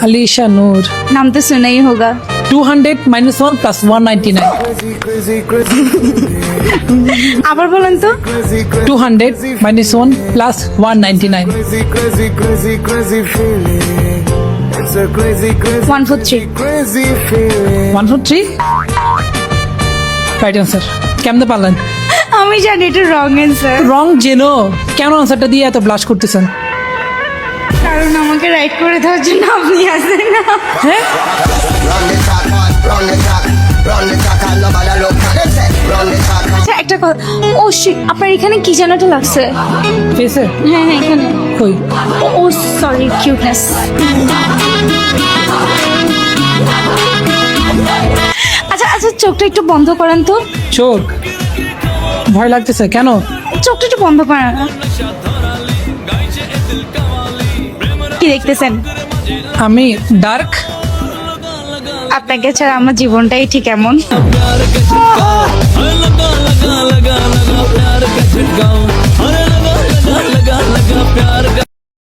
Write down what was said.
अलीशा नूर। नाम तो सुना ही होगा। 200 minus 1 plus 199। আবার বলেন তো। 200 minus 1 plus 199। 143। 143 right answer. কেমনে পারলেন? আমি জানি এটা রং অ্যান্সার, রং জেনো কেন আনসারটা দিয়ে এত ব্লাশ করতেছেন? কারণ আমাকে রাইট করে দেওয়ার জন্য আপনি আসেন না। হ্যাঁ আচ্ছা একটা কথা, ও শিট, আপনার এখানে কি যেন একটা লাগছে। ফেসে হ্যাঁ হ্যাঁ এখানে। কই? ও সরি, কিউটনেস। আচ্ছা আচ্ছা, চোখটা একটু বন্ধ করেন তো। চোখ ভয় লাগতেছে কেন? চোখটা একটু বন্ধ করেন। কি দেখতেছেন? আমি ডার্ক। আপনাকে ছাড়া আমার জীবনটাই ঠিক এমন।